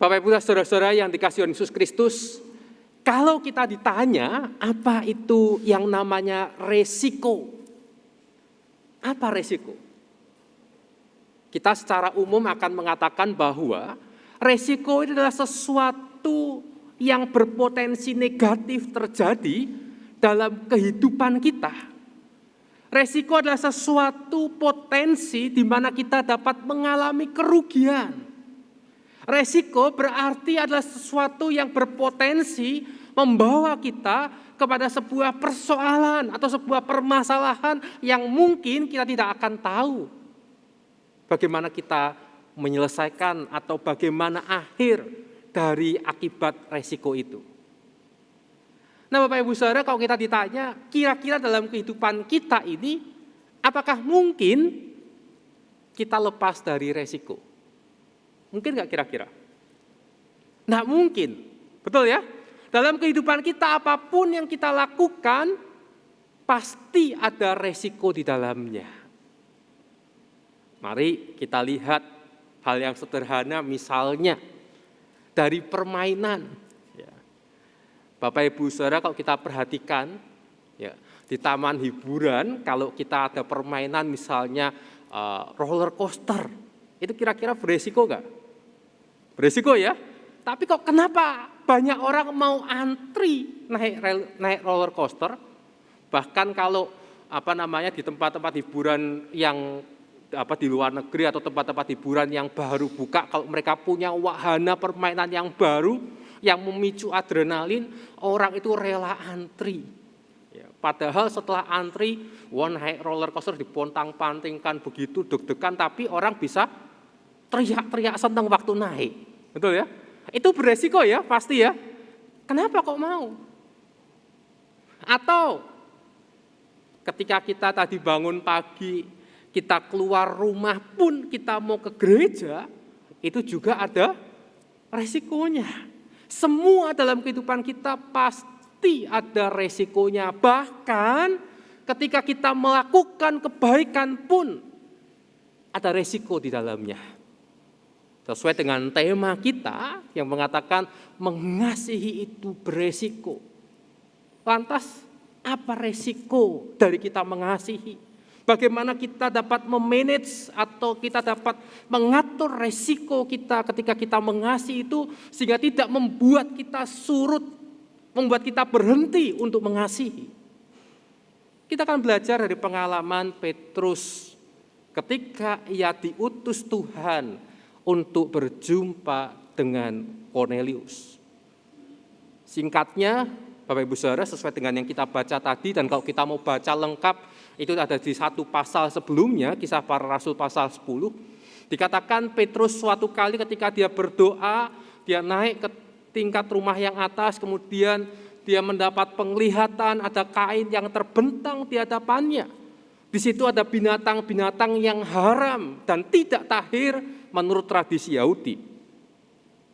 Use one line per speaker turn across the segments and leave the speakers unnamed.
Bapak Ibu saudara-saudara yang dikasihi Yesus Kristus, kalau kita ditanya apa itu yang namanya resiko? Apa resiko? Kita secara umum akan mengatakan bahwa resiko itu adalah sesuatu yang berpotensi negatif terjadi dalam kehidupan kita. Resiko adalah sesuatu potensi di mana kita dapat mengalami kerugian. Resiko berarti adalah sesuatu yang berpotensi membawa kita kepada sebuah persoalan atau sebuah permasalahan yang mungkin kita tidak akan tahu bagaimana kita menyelesaikan atau bagaimana akhir dari akibat resiko itu. Nah Bapak Ibu Saudara, kalau kita ditanya kira-kira dalam kehidupan kita ini apakah mungkin kita lepas dari resiko? Mungkin nggak kira-kira? Nggak mungkin, betul ya? Dalam kehidupan kita apapun yang kita lakukan, pasti ada resiko di dalamnya. Mari kita lihat hal yang sederhana, misalnya dari permainan. Bapak Ibu Saudara, kalau kita perhatikan, ya, di taman hiburan, kalau kita ada permainan misalnya roller coaster, itu kira-kira beresiko nggak? Beresiko ya, tapi kok kenapa banyak orang mau antri naik roller coaster? Bahkan kalau di tempat-tempat hiburan yang di luar negeri atau tempat-tempat hiburan yang baru buka, kalau mereka punya wahana permainan yang baru yang memicu adrenalin, orang itu rela antri. Ya, padahal setelah antri, naik roller coaster dipontang-pantingkan begitu deg-degan, tapi orang bisa teriak-teriak senang waktu naik, betul ya? Itu beresiko ya, pasti ya. Kenapa kok mau? Atau ketika kita tadi bangun pagi, kita keluar rumah pun kita mau ke gereja, itu juga ada resikonya. Semua dalam kehidupan kita pasti ada resikonya. Bahkan ketika kita melakukan kebaikan pun ada resiko di dalamnya. Sesuai dengan tema kita yang mengatakan mengasihi itu beresiko. Lantas apa resiko dari kita mengasihi? Bagaimana kita dapat memanage atau kita dapat mengatur resiko kita ketika kita mengasihi itu sehingga tidak membuat kita surut, membuat kita berhenti untuk mengasihi. Kita akan belajar dari pengalaman Petrus ketika ia diutus Tuhan untuk berjumpa dengan Kornelius. Singkatnya, Bapak Ibu Saudara, sesuai dengan yang kita baca tadi, dan kalau kita mau baca lengkap, itu ada di satu pasal sebelumnya, Kisah Para Rasul pasal 10, dikatakan Petrus suatu kali ketika dia berdoa, dia naik ke tingkat rumah yang atas, kemudian dia mendapat penglihatan, ada kain yang terbentang di hadapannya. Di situ ada binatang-binatang yang haram dan tidak tahir menurut tradisi Yahudi.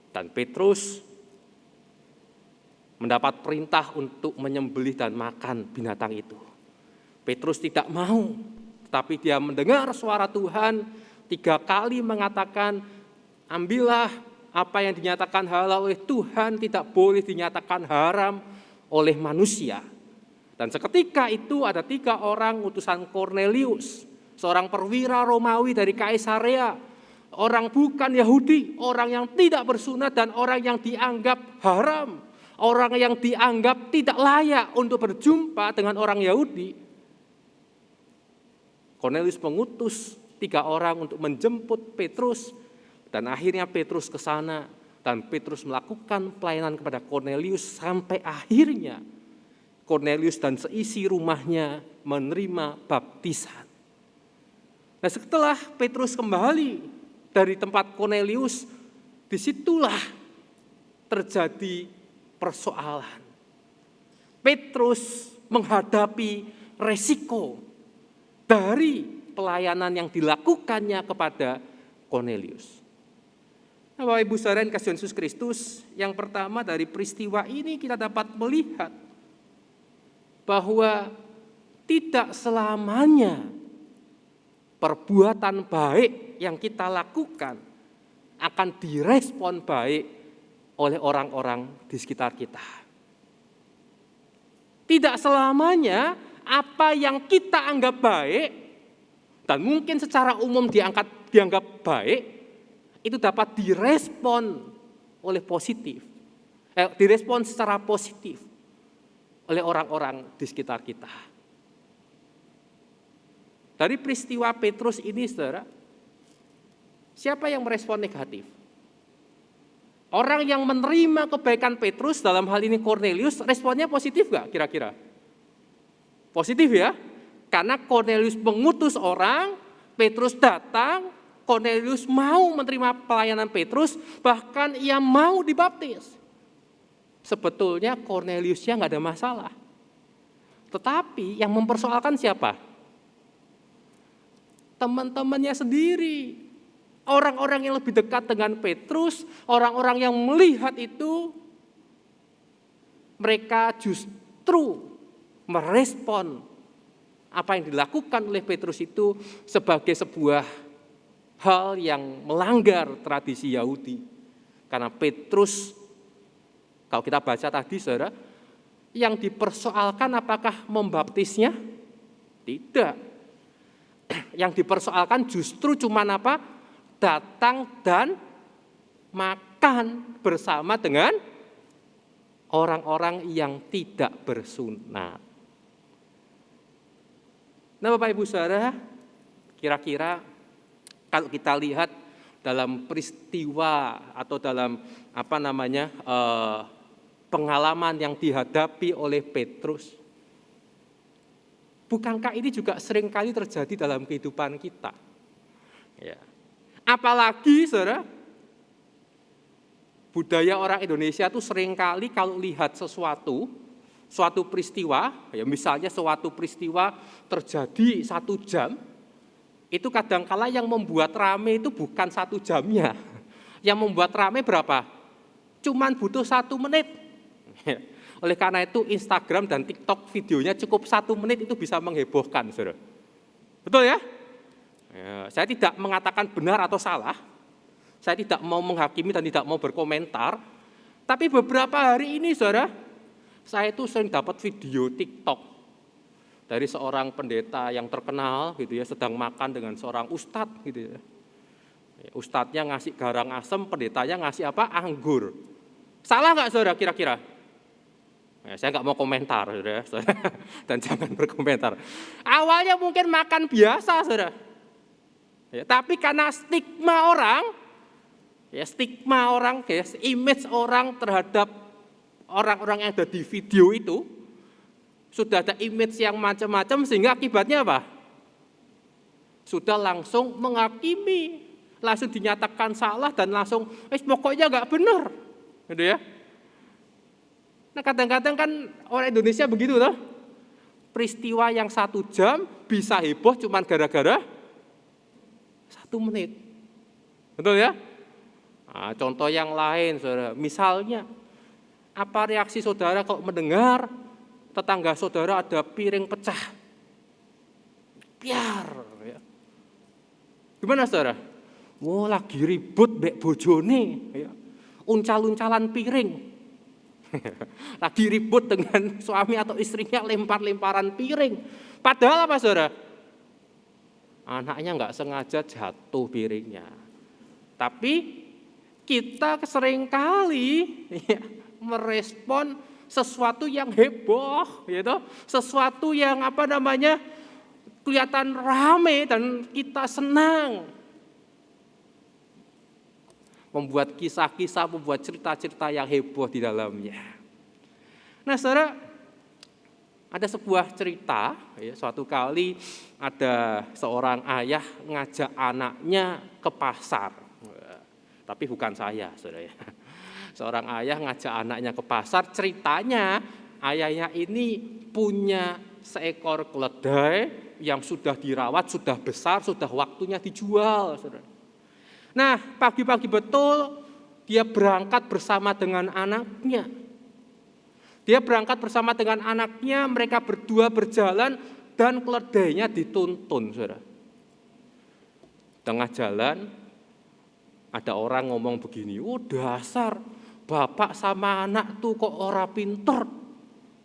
Dan Petrus mendapat perintah untuk menyembelih dan makan binatang itu. Petrus tidak mau, tetapi dia mendengar suara Tuhan 3 kali mengatakan, ambillah apa yang dinyatakan halal oleh Tuhan, tidak boleh dinyatakan haram oleh manusia. Dan seketika itu ada 3 orang utusan Kornelius, seorang perwira Romawi dari Kaisarea, orang bukan Yahudi, orang yang tidak bersunat dan orang yang dianggap haram, orang yang dianggap tidak layak untuk berjumpa dengan orang Yahudi. Kornelius mengutus 3 orang untuk menjemput Petrus dan akhirnya Petrus ke sana dan Petrus melakukan pelayanan kepada Kornelius sampai akhirnya Kornelius dan seisi rumahnya menerima baptisan. Nah, setelah Petrus kembali dari tempat Kornelius, disitulah terjadi persoalan. Petrus menghadapi resiko dari pelayanan yang dilakukannya kepada Kornelius. Nah, Bapak Ibu Saudara yang dikasihi Yesus Kristus, yang pertama dari peristiwa ini kita dapat melihat bahwa tidak selamanya perbuatan baik yang kita lakukan akan direspon baik oleh orang-orang di sekitar kita. Tidak selamanya apa yang kita anggap baik dan mungkin secara umum dianggap baik itu dapat direspon oleh direspon secara positif oleh orang-orang di sekitar kita. Dari peristiwa Petrus ini, saudara, siapa yang merespon negatif? Orang yang menerima kebaikan Petrus, dalam hal ini Cornelius, responnya positif gak kira-kira? Positif ya, karena Cornelius mengutus orang, Petrus datang, Cornelius mau menerima pelayanan Petrus, bahkan ia mau dibaptis. Sebetulnya Corneliusnya gak ada masalah. Tetapi yang mempersoalkan siapa? Teman-temannya sendiri. Orang-orang yang lebih dekat dengan Petrus, orang-orang yang melihat itu, mereka justru merespon apa yang dilakukan oleh Petrus itu sebagai sebuah hal yang melanggar tradisi Yahudi. Karena Petrus, kalau kita baca tadi, saudara, yang dipersoalkan apakah membaptisnya? Tidak. Yang dipersoalkan justru cuma apa? Datang dan makan bersama dengan orang-orang yang tidak bersunat. Nah, Bapak Ibu Saudara, kira-kira kalau kita lihat dalam peristiwa atau dalam pengalaman yang dihadapi oleh Petrus, bukankah ini juga seringkali terjadi dalam kehidupan kita? Ya. Apalagi, saudara, budaya orang Indonesia itu seringkali kalau lihat suatu peristiwa, ya misalnya suatu peristiwa terjadi 1 jam, itu kadangkala yang membuat rame itu bukan 1 jamnya. Yang membuat rame berapa? Cuman butuh 1 menit. Oleh karena itu Instagram dan TikTok videonya cukup 1 menit itu bisa menghebohkan, saudara. Betul ya? Ya, saya tidak mengatakan benar atau salah, saya tidak mau menghakimi dan tidak mau berkomentar, tapi beberapa hari ini, saudara, saya itu sering dapat video TikTok dari seorang pendeta yang terkenal, gitu ya, sedang makan dengan seorang ustadz, gitu ya. Ustadznya ngasih garang asem, pendetanya ngasih apa? Anggur. Salah nggak, saudara, kira-kira? Ya, saya nggak mau komentar, saudara, dan jangan berkomentar. Awalnya mungkin makan biasa, saudara. Ya, tapi karena stigma orang, image orang terhadap orang-orang yang ada di video itu, sudah ada image yang macam-macam sehingga akibatnya apa? Sudah langsung menghakimi, langsung dinyatakan salah dan langsung, pokoknya nggak benar, gitu ya. Nah kadang-kadang kan orang Indonesia begitu loh, peristiwa yang 1 jam bisa heboh cuman gara-gara 1 menit. Betul ya? Nah, contoh yang lain, saudara. Misalnya, apa reaksi saudara kalau mendengar tetangga saudara ada piring pecah? Biar. Ya. Gimana, saudara? Lagi ribut mbek bojone. Ya. Uncal-uncalan piring. Lagi ribut dengan suami atau istrinya, lempar-lemparan piring. Padahal apa, saudara? Anaknya nggak sengaja jatuh piringnya. Tapi kita seringkali ya, merespon sesuatu yang heboh, gitu, sesuatu yang kelihatan rame dan kita senang. Membuat kisah-kisah, membuat cerita-cerita yang heboh di dalamnya. Nah, saudara, ada sebuah cerita, ya, suatu kali ada seorang ayah ngajak anaknya ke pasar. Tapi bukan saya, saudara ya. Seorang ayah ngajak anaknya ke pasar, ceritanya ayahnya ini punya seekor keledai yang sudah dirawat, sudah besar, sudah waktunya dijual, saudara. Nah, pagi-pagi betul dia berangkat bersama dengan anaknya. Dia berangkat bersama dengan anaknya, mereka berdua berjalan dan keledainya dituntun, saudara. Tengah jalan, Ada orang ngomong begini, oh dasar bapak sama anak tuh kok ora pinter.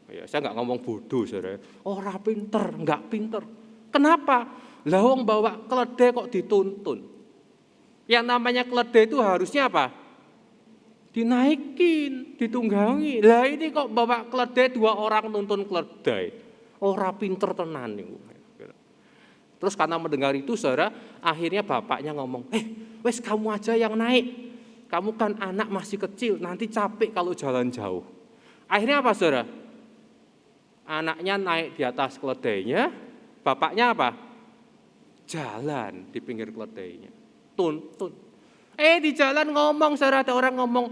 Ya, saya nggak ngomong bodoh, saudara. Ora pinter, nggak pinter. Kenapa? Lah wong bawa keledai kok dituntun. Yang namanya keledai itu harusnya apa? Dinaikin, ditunggangi. Lah ini kok bawa keledai, 2 orang nuntun keledai. Ora pinter tenan niku. Terus karena mendengar itu, saudara, akhirnya bapaknya ngomong, wes kamu aja yang naik. Kamu kan anak masih kecil, nanti capek kalau jalan jauh. Akhirnya apa, saudara? Anaknya naik di atas keledainya, bapaknya apa? Jalan di pinggir keledainya. Tuntun. Di jalan ngomong, saudara, ada orang ngomong,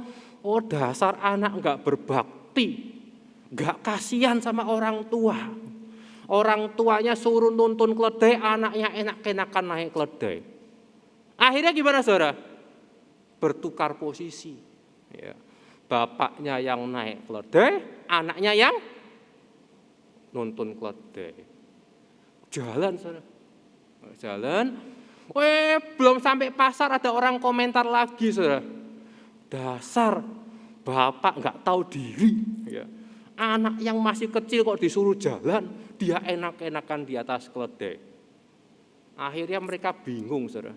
oh dasar anak enggak berbakti, enggak kasihan sama orang tua. Orang tuanya suruh nuntun keledai, anaknya enak-enakan naik keledai. Akhirnya gimana, saudara? Bertukar posisi. Ya. Bapaknya yang naik keledai, anaknya yang nuntun keledai. Jalan, saudara. Jalan. Belum sampai pasar ada orang komentar lagi, saudara. Dasar bapak nggak tahu diri. Ya. Anak yang masih kecil kok disuruh jalan, dia enak-enakan di atas keledai. Akhirnya mereka bingung, saudara.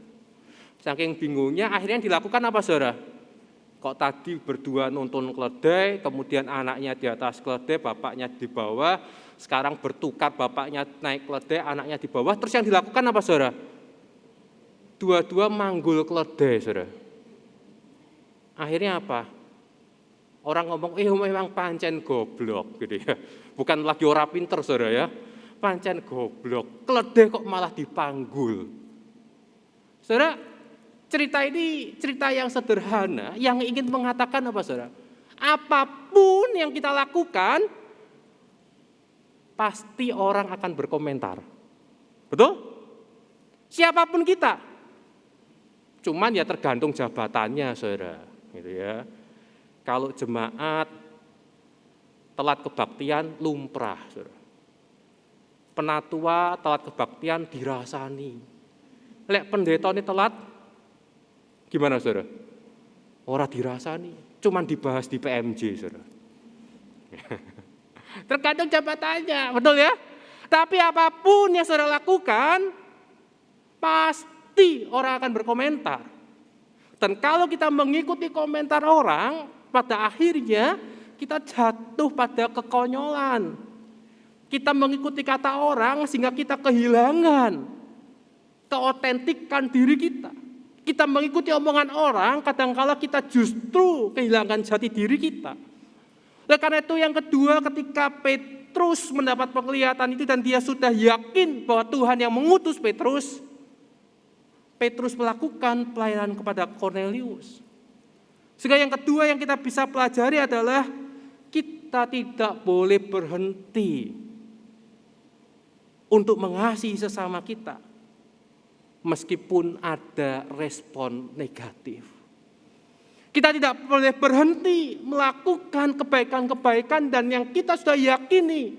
Saking bingungnya, akhirnya dilakukan apa, saudara? Kok tadi berdua nuntun keledai, kemudian anaknya di atas keledai, bapaknya di bawah. Sekarang bertukar, bapaknya naik keledai, anaknya di bawah. Terus yang dilakukan apa, saudara? Dua-dua manggul keledai, saudara. Akhirnya apa? Orang ngomong, memang pancen goblok gitu ya. Bukan lagi orang pinter, saudara ya. Pancen goblok, keledai kok malah dipanggul. Saudara, cerita ini cerita yang sederhana yang ingin mengatakan apa, saudara? Apapun yang kita lakukan, pasti orang akan berkomentar. Betul? Siapapun kita. Cuman ya tergantung jabatannya, saudara. Gitu ya. Kalau jemaat telat kebaktian lumrah, saudara. Penatua telat kebaktian dirasani. Lek pendeta ini telat, gimana, saudara? Ora dirasani, cuman dibahas di PMJ, saudara. Tergantung jabatannya, betul ya? Tapi apapun yang saudara lakukan, pasti orang akan berkomentar. Dan kalau kita mengikuti komentar orang, pada akhirnya kita jatuh pada kekonyolan. Kita mengikuti kata orang sehingga kita kehilangan keotentikan diri kita. Kita mengikuti omongan orang, kadang-kala kita justru kehilangan jati diri kita. Oleh karena itu yang kedua, ketika Petrus mendapat penglihatan itu dan dia sudah yakin bahwa Tuhan yang mengutus Petrus, Petrus melakukan pelayanan kepada Kornelius. Sehingga yang kedua yang kita bisa pelajari adalah kita tidak boleh berhenti untuk mengasihi sesama kita meskipun ada respon negatif. Kita tidak boleh berhenti melakukan kebaikan-kebaikan dan yang kita sudah yakini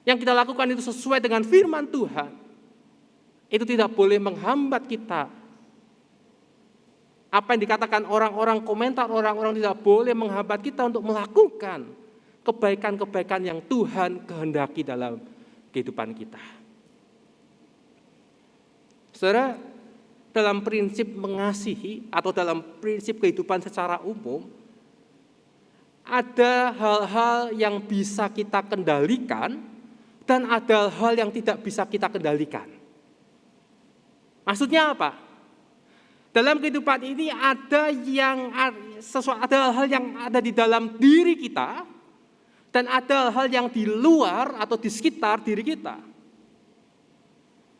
yang kita lakukan itu sesuai dengan firman Tuhan. Itu tidak boleh menghambat kita. Apa yang dikatakan orang-orang komentar, orang-orang tidak boleh menghambat kita untuk melakukan kebaikan-kebaikan yang Tuhan kehendaki dalam kehidupan kita. Saudara, dalam prinsip mengasihi atau dalam prinsip kehidupan secara umum, ada hal-hal yang bisa kita kendalikan dan ada hal yang tidak bisa kita kendalikan. Maksudnya apa? Dalam kehidupan ini ada hal-hal yang ada di dalam diri kita dan ada hal yang di luar atau di sekitar diri kita.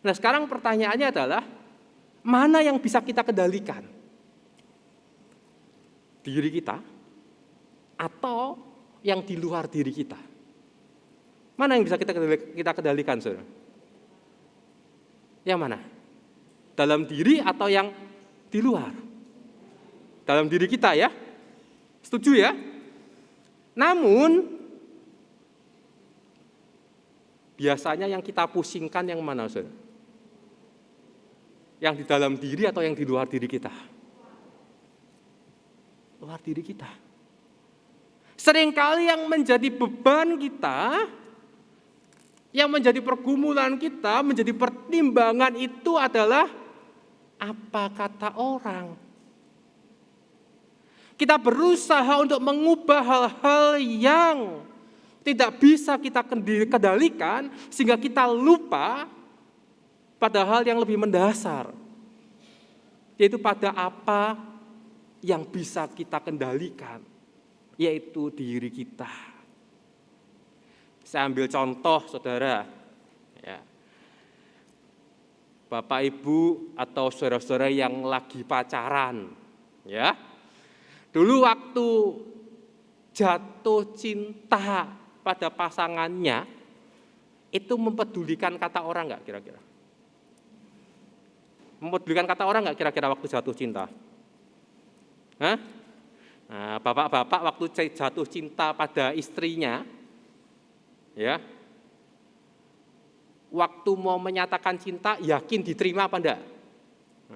Nah, sekarang pertanyaannya adalah mana yang bisa kita kendalikan? Diri kita atau yang di luar diri kita? Mana yang bisa kita kendalikan, saudara? Yang mana? Dalam diri atau yang di luar? Dalam diri kita ya. Setuju ya? Namun biasanya yang kita pusingkan yang mana, saudara? Yang di dalam diri atau yang di luar diri kita? keluar diri kita. Seringkali yang menjadi beban kita, yang menjadi pergumulan kita, menjadi pertimbangan itu adalah apa kata orang. Kita berusaha untuk mengubah hal-hal yang tidak bisa kita kendalikan, sehingga kita lupa pada hal yang lebih mendasar, yaitu pada apa yang bisa kita kendalikan, yaitu diri kita. Saya ambil contoh, saudara, ya. Bapak, Ibu, atau saudara-saudara yang lagi pacaran, ya. Dulu waktu jatuh cinta pada pasangannya, itu mempedulikan kata orang nggak kira-kira? Mempedulikan kata orang nggak kira-kira waktu jatuh cinta? Hah? Nah, bapak-bapak waktu jatuh cinta pada istrinya, ya, waktu mau menyatakan cinta, yakin diterima apa enggak?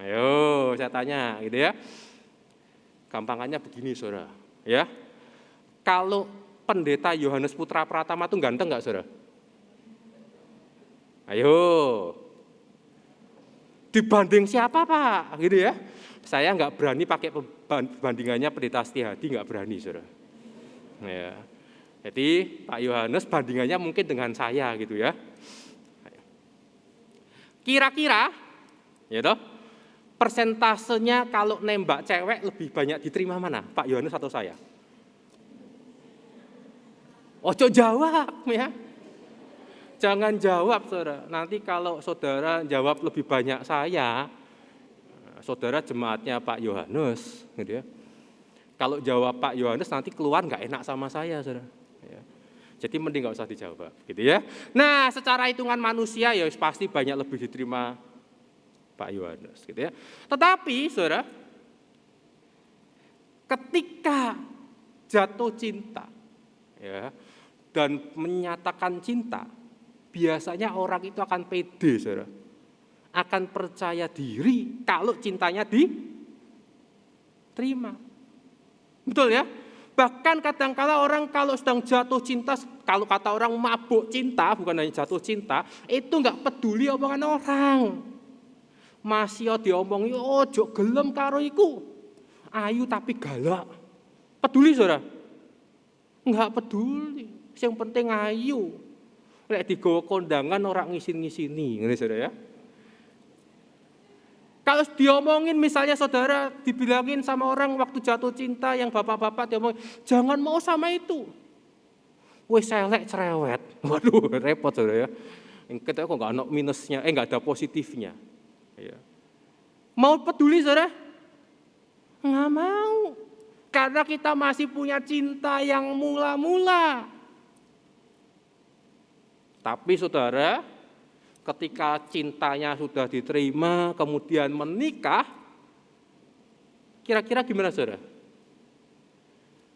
Ayo, saya tanya, gitu ya. Gampangannya begini, saudara, ya. Kalau Pendeta Yohanes Putra Pratama itu ganteng enggak, saudara? Ayo. Dibanding siapa, Pak? Gitu ya. Saya enggak berani pakai bandingannya Pendeta Setiadi, enggak berani, saudara. Ya. Jadi Pak Yohanes bandingannya mungkin dengan saya, gitu ya. Kira-kira, ya toh, persentasenya kalau nembak cewek lebih banyak diterima mana? Pak Yohanes atau saya? Ojo jawab, ya. Jangan jawab, saudara. Nanti kalau saudara jawab lebih banyak saya, saudara jemaatnya Pak Yohanes, gitu ya. Kalau jawab Pak Yohanes nanti keluar nggak enak sama saya, saudara. Ya. Jadi mending nggak usah dijawab, gitu ya. Nah, secara hitungan manusia ya pasti banyak lebih diterima Pak Yohanes, gitu ya. Tetapi, saudara, ketika jatuh cinta, ya, dan menyatakan cinta, biasanya orang itu akan pede, saudara, akan percaya diri kalau cintanya diterima. Betul ya? Bahkan kadang-kala orang kalau sedang jatuh cinta, kalau kata orang mabuk cinta, bukan hanya jatuh cinta, itu enggak peduli omongan orang. Masih diomongi, ojo gelem karo iku. Ayu tapi galak. Peduli, saudara? Enggak peduli. Yang penting ayu. Lek digawa kondangan orang ngisin-ngisini, ngene, saudara ya. Kalau diomongin misalnya saudara dibilangin sama orang waktu jatuh cinta yang bapak-bapak diomongin, jangan mau sama itu. Wes elek cerewet. Waduh, repot, saudara ya. Kita kok enggak ada minusnya, enggak ada positifnya. Ya. Mau peduli, saudara? Enggak mau. Karena kita masih punya cinta yang mula-mula. Tapi saudara, ketika cintanya sudah diterima, kemudian menikah, kira-kira gimana, saudara?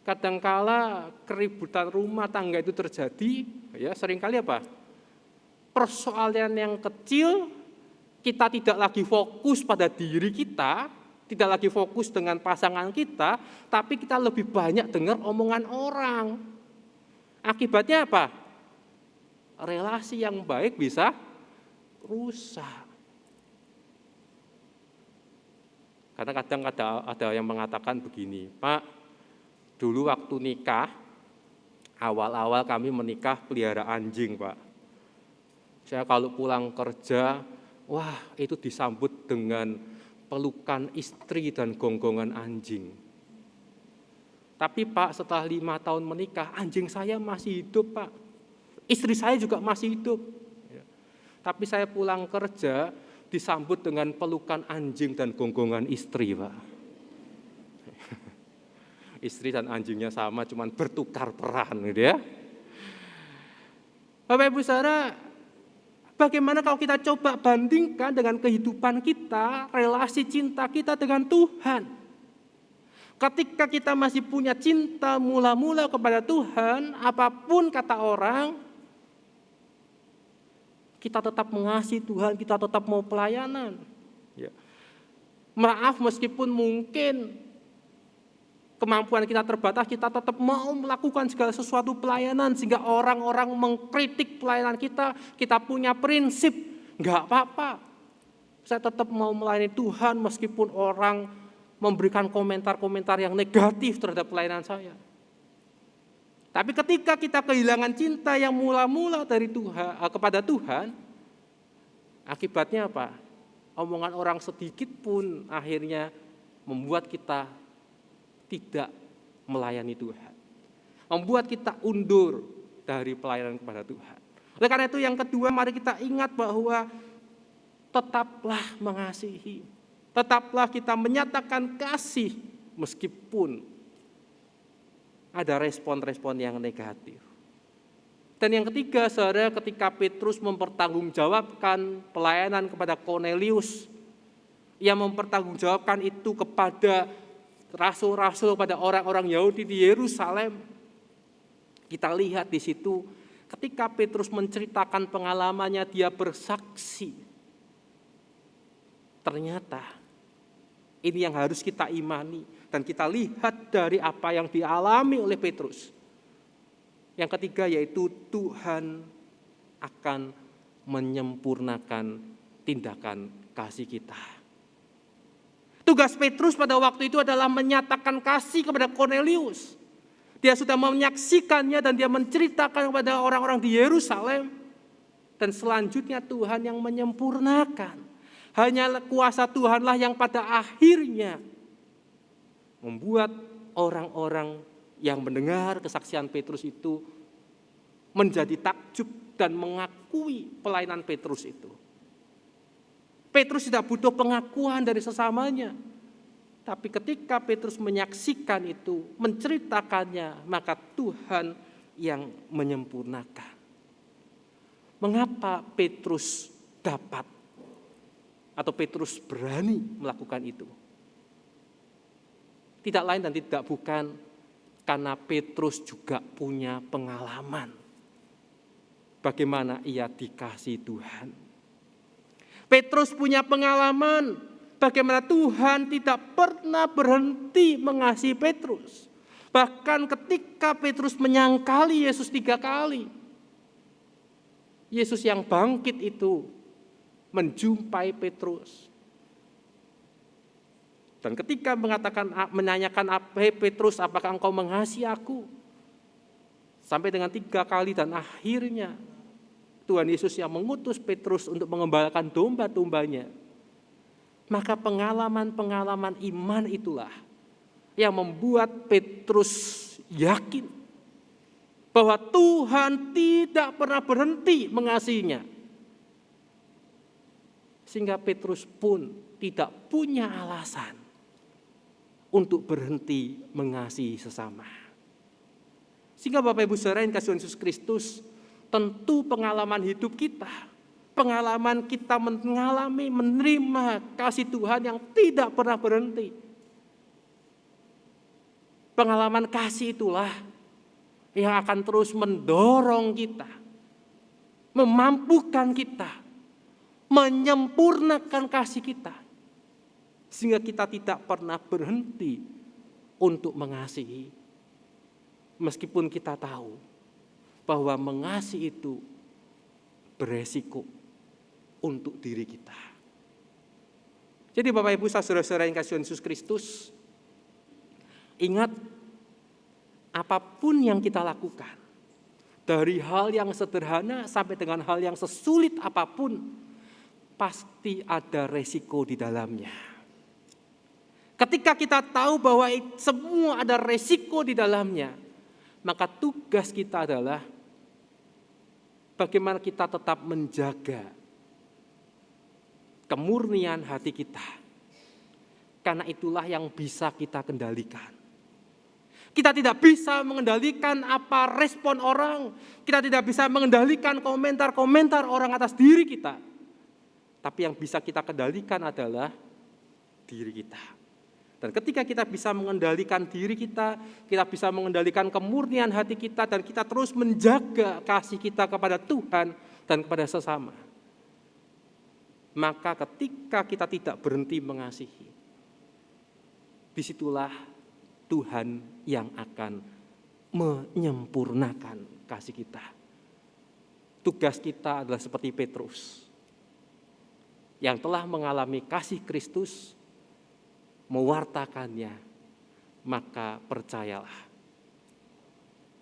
Kadangkala keributan rumah tangga itu terjadi, ya seringkali apa? Persoalan yang kecil, kita tidak lagi fokus pada diri kita, tidak lagi fokus dengan pasangan kita, tapi kita lebih banyak dengar omongan orang. Akibatnya apa? Relasi yang baik bisa rusak. Karena kadang ada yang mengatakan begini, Pak, dulu waktu nikah, awal-awal kami menikah pelihara anjing, Pak. Saya kalau pulang kerja, wah itu disambut dengan pelukan istri dan gonggongan anjing. Tapi Pak, setelah 5 tahun menikah, anjing saya masih hidup, Pak. Istri saya juga masih hidup. Tapi saya pulang kerja disambut dengan pelukan anjing dan gonggongan istri, Pak. Istri dan anjingnya sama, cuman bertukar peran, gitu ya. Bapak Ibu saudara, bagaimana kalau kita coba bandingkan dengan kehidupan kita, relasi cinta kita dengan Tuhan? Ketika kita masih punya cinta mula-mula kepada Tuhan, apapun kata orang, kita tetap mengasihi Tuhan, kita tetap mau pelayanan. Ya. Maaf meskipun mungkin kemampuan kita terbatas, kita tetap mau melakukan segala sesuatu pelayanan sehingga orang-orang mengkritik pelayanan kita. Kita punya prinsip, nggak apa-apa. Saya tetap mau melayani Tuhan meskipun orang memberikan komentar-komentar yang negatif terhadap pelayanan saya. Tapi ketika kita kehilangan cinta yang mula-mula dari Tuhan kepada Tuhan, akibatnya apa? Omongan orang sedikit pun akhirnya membuat kita tidak melayani Tuhan. Membuat kita undur dari pelayanan kepada Tuhan. Oleh karena itu yang kedua, mari kita ingat bahwa tetaplah mengasihi. Tetaplah kita menyatakan kasih meskipun ada respon-respon yang negatif. Dan yang ketiga, saudara, ketika Petrus mempertanggungjawabkan pelayanan kepada Kornelius, ia mempertanggungjawabkan itu kepada rasul-rasul, pada orang-orang Yahudi di Yerusalem. Kita lihat di situ, ketika Petrus menceritakan pengalamannya, dia bersaksi. Ternyata ini yang harus kita imani. Dan kita lihat dari apa yang dialami oleh Petrus. Yang ketiga yaitu Tuhan akan menyempurnakan tindakan kasih kita. Tugas Petrus pada waktu itu adalah menyatakan kasih kepada Kornelius. Dia sudah menyaksikannya dan dia menceritakan kepada orang-orang di Yerusalem. Dan selanjutnya Tuhan yang menyempurnakan. Hanya kuasa Tuhanlah yang pada akhirnya membuat orang-orang yang mendengar kesaksian Petrus itu menjadi takjub dan mengakui pelayanan Petrus itu. Petrus tidak butuh pengakuan dari sesamanya. Tapi ketika Petrus menyaksikan itu, menceritakannya, maka Tuhan yang menyempurnakan. Mengapa Petrus dapat atau Petrus berani melakukan itu? Tidak lain dan tidak bukan karena Petrus juga punya pengalaman bagaimana ia dikasihi Tuhan. Petrus punya pengalaman bagaimana Tuhan tidak pernah berhenti mengasihi Petrus. Bahkan ketika Petrus menyangkali Yesus 3 kali, Yesus yang bangkit itu menjumpai Petrus. Dan ketika menanyakan Petrus, apakah engkau mengasihi aku? Sampai dengan 3 kali dan akhirnya Tuhan Yesus yang mengutus Petrus untuk mengembalakan domba-dombanya. Maka pengalaman-pengalaman iman itulah yang membuat Petrus yakin bahwa Tuhan tidak pernah berhenti mengasihinya. Sehingga Petrus pun tidak punya alasan untuk berhenti mengasihi sesama. Sehingga Bapak Ibu Saudara yang kasih Yesus Kristus, tentu pengalaman hidup kita, pengalaman kita mengalami menerima kasih Tuhan yang tidak pernah berhenti. Pengalaman kasih itulah yang akan terus mendorong kita, memampukan kita, menyempurnakan kasih kita. Sehingga kita tidak pernah berhenti untuk mengasihi. Meskipun kita tahu bahwa mengasihi itu beresiko untuk diri kita. Jadi Bapak Ibu saudara-saudara yang kasih Yesus Kristus, ingat apapun yang kita lakukan, dari hal yang sederhana sampai dengan hal yang sesulit apapun, pasti ada resiko di dalamnya. Ketika kita tahu bahwa semua ada resiko di dalamnya, maka tugas kita adalah bagaimana kita tetap menjaga kemurnian hati kita. Karena itulah yang bisa kita kendalikan. Kita tidak bisa mengendalikan apa respon orang. Kita tidak bisa mengendalikan komentar-komentar orang atas diri kita. Tapi yang bisa kita kendalikan adalah diri kita. Dan ketika kita bisa mengendalikan diri kita bisa mengendalikan kemurnian hati kita, dan kita terus menjaga kasih kita kepada Tuhan dan kepada sesama. Maka ketika kita tidak berhenti mengasihi, disitulah Tuhan yang akan menyempurnakan kasih kita. Tugas kita adalah seperti Petrus yang telah mengalami kasih Kristus, mewartakannya, maka percayalah,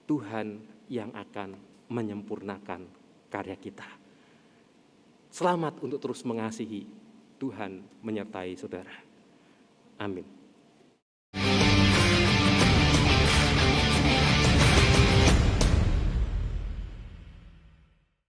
Tuhan yang akan menyempurnakan karya kita. Selamat untuk terus mengasihi. Tuhan menyertai saudara. Amin.